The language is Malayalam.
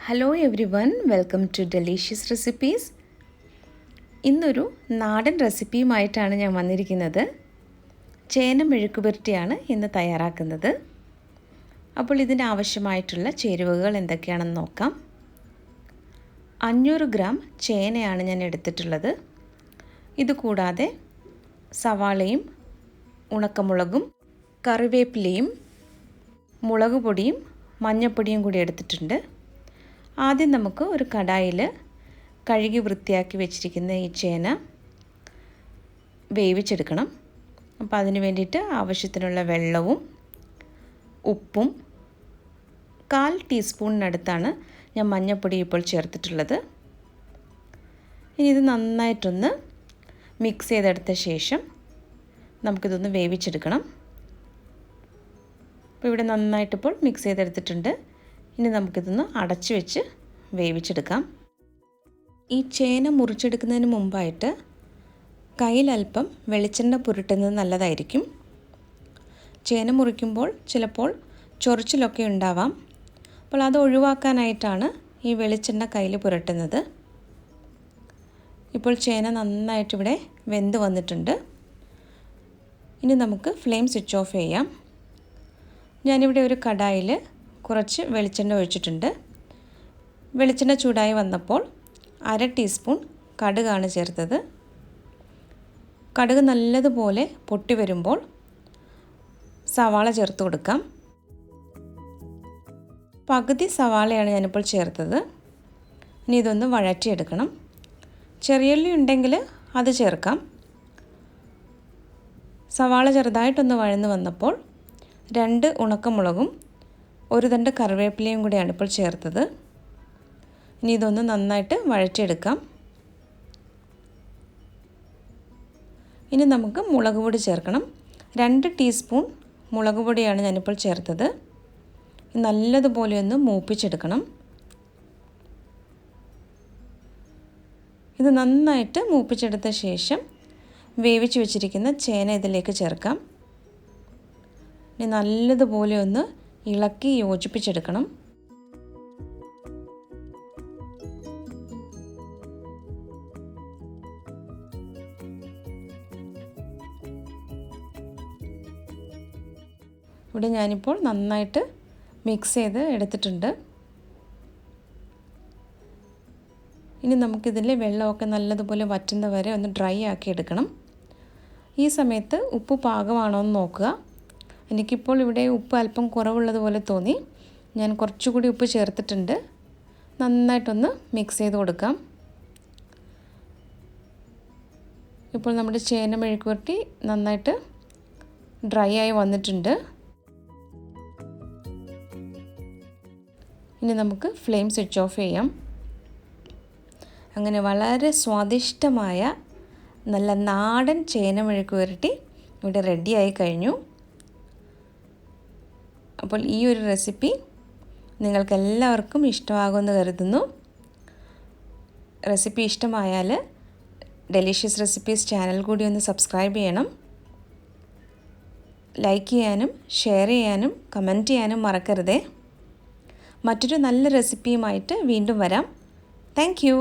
Hello everyone, welcome to delicious recipes. ഇന്നൊരു നാടൻ റെസിപ്പിയുമായിട്ടാണ് ഞാൻ വന്നിരിക്കുന്നത്. ചേന മെഴുക്കുപുരട്ടിയാണ് ഇന്ന് തയ്യാറാക്കുന്നത്. അപ്പോൾ ഇതിന് ആവശ്യമായിട്ടുള്ള ചേരുവകൾ എന്തൊക്കെയാണെന്ന് നോക്കാം. 500 ഗ്രാം ചേനയാണ് ഞാൻ എടുത്തിട്ടുള്ളത്. ഇതുകൂടാതെ സവാളയും ഉണക്കമുളകും കറിവേപ്പിലയും മുളക് പൊടിയും മഞ്ഞൾപ്പൊടിയും കൂടി എടുത്തിട്ടുണ്ട്. ആദ്യം നമുക്ക് ഒരു കടായിൽ കഴുകി വൃത്തിയാക്കി വെച്ചിരിക്കുന്ന ഈ ചേന വേവിച്ചെടുക്കണം. അപ്പോൾ അതിന് വേണ്ടിയിട്ട് ആവശ്യത്തിനുള്ള വെള്ളവും ഉപ്പും 1/4 ടീസ്പൂണിനടുത്താണ് ഞാൻ മഞ്ഞൾപ്പൊടി ഇപ്പോൾ ചേർത്തിട്ടുള്ളത്. ഇനി ഇത് നന്നായിട്ടൊന്ന് മിക്സ് ചെയ്തെടുത്ത ശേഷം നമുക്കിതൊന്ന് വേവിച്ചെടുക്കണം. അപ്പോൾ ഇവിടെ നന്നായിട്ടിപ്പോൾ മിക്സ് ചെയ്തെടുത്തിട്ടുണ്ട്. ഇനി നമുക്കിതൊന്ന് അടച്ചു വെച്ച് വേവിച്ചെടുക്കാം. ഈ ചേന മുറിച്ചെടുക്കുന്നതിന് മുമ്പായിട്ട് കയ്യിലൽപ്പം വെളിച്ചെണ്ണ പുരട്ടുന്നത് നല്ലതായിരിക്കും. ചേന മുറിക്കുമ്പോൾ ചിലപ്പോൾ ചൊറിച്ചിലൊക്കെ ഉണ്ടാവാം. അപ്പോൾ അത് ഒഴിവാക്കാനായിട്ടാണ് ഈ വെളിച്ചെണ്ണ കയ്യിൽ പുരട്ടുന്നത്. ഇപ്പോൾ ചേന നന്നായിട്ടിവിടെ വെന്ത് വന്നിട്ടുണ്ട്. ഇനി നമുക്ക് ഫ്ലെയിം സ്വിച്ച് ഓഫ് ചെയ്യാം. ഞാനിവിടെ ഒരു കടായിൽ കുറച്ച് വെളിച്ചെണ്ണ ഒഴിച്ചിട്ടുണ്ട്. വെളിച്ചെണ്ണ ചൂടായി വന്നപ്പോൾ 1/2 ടീസ്പൂൺ കടുകാണ് ചേർത്തത്. കടുക് നല്ലതുപോലെ പൊട്ടി വരുമ്പോൾ സവാള ചേർത്ത് കൊടുക്കാം. പകുതി സവാളയാണ് ഞാനിപ്പോൾ ചേർത്തത്. ഇനി ഇതൊന്ന് വഴറ്റിയെടുക്കണം. ചെറിയുള്ളി ഉണ്ടെങ്കിൽ അത് ചേർക്കാം. സവാള ചെറുതായിട്ടൊന്ന് വഴന്ന് വന്നപ്പോൾ 2 ഉണക്കമുളകും 1 തണ്ട് കറിവേപ്പിലയും കൂടിയാണ് ഇപ്പോൾ ചേർത്തത്. ഇനി ഇതൊന്ന് നന്നായിട്ട് വഴറ്റിയെടുക്കാം. ഇനി നമുക്ക് മുളക് പൊടി ചേർക്കണം. 2 ടീസ്പൂൺ മുളക് പൊടിയാണ് ഞാനിപ്പോൾ ചേർത്തത്. നല്ലതുപോലെ ഒന്ന് മൂപ്പിച്ചെടുക്കണം. ഇത് നന്നായിട്ട് മൂപ്പിച്ചെടുത്ത ശേഷം വേവിച്ച് വെച്ചിരിക്കുന്ന ചേന ഇതിലേക്ക് ചേർക്കാം. ഇനി നല്ലതുപോലെ ഒന്ന് ഇളക്കി യോജിപ്പിച്ചെടുക്കണം. ഇവിടെ ഞാനിപ്പോൾ നന്നായിട്ട് മിക്സ് ചെയ്ത് എടുത്തിട്ടുണ്ട്. ഇനി നമുക്കിതിലെ വെള്ളമൊക്കെ നല്ലതുപോലെ വറ്റുന്ന വരെ ഒന്ന് ഡ്രൈ ആക്കി എടുക്കണം. ഈ സമയത്ത് ഉപ്പ് പാകമാണോ എന്ന് നോക്കുക. എനിക്കിപ്പോൾ ഇവിടെ ഉപ്പ് അല്പം കുറവുള്ളതുപോലെ തോന്നി. ഞാൻ കുറച്ചുകൂടി ഉപ്പ് ചേർത്തിട്ടുണ്ട്. നന്നായിട്ടൊന്ന് മിക്സ് ചെയ്ത് കൊടുക്കാം. ഇപ്പോൾ നമ്മുടെ ചേന മെഴുക്കുപുരട്ടി നന്നായിട്ട് ഡ്രൈ ആയി വന്നിട്ടുണ്ട്. ഇനി നമുക്ക് ഫ്ലെയിം സ്വിച്ച് ഓഫ് ചെയ്യാം. അങ്ങനെ വളരെ സ്വാദിഷ്ടമായ നല്ല നാടൻ ചേന മെഴുക്കുപുരട്ടി ഇവിടെ റെഡിയായി കഴിഞ്ഞു. അപ്പോൾ ഈ ഒരു റെസിപ്പി നിങ്ങൾക്കെല്ലാവർക്കും ഇഷ്ടമാകുമെന്ന് കരുതുന്നു. റെസിപ്പി ഇഷ്ടമായാൽ ഡെലീഷ്യസ് റെസിപ്പീസ് ചാനൽ കൂടി ഒന്ന് സബ്സ്ക്രൈബ് ചെയ്യണം. ലൈക്ക് ചെയ്യാനും ഷെയർ ചെയ്യാനും കമൻറ്റ് ചെയ്യാനും മറക്കരുതേ. മറ്റൊരു നല്ല റെസിപ്പിയുമായിട്ട് വീണ്ടും വരാം. Thank you.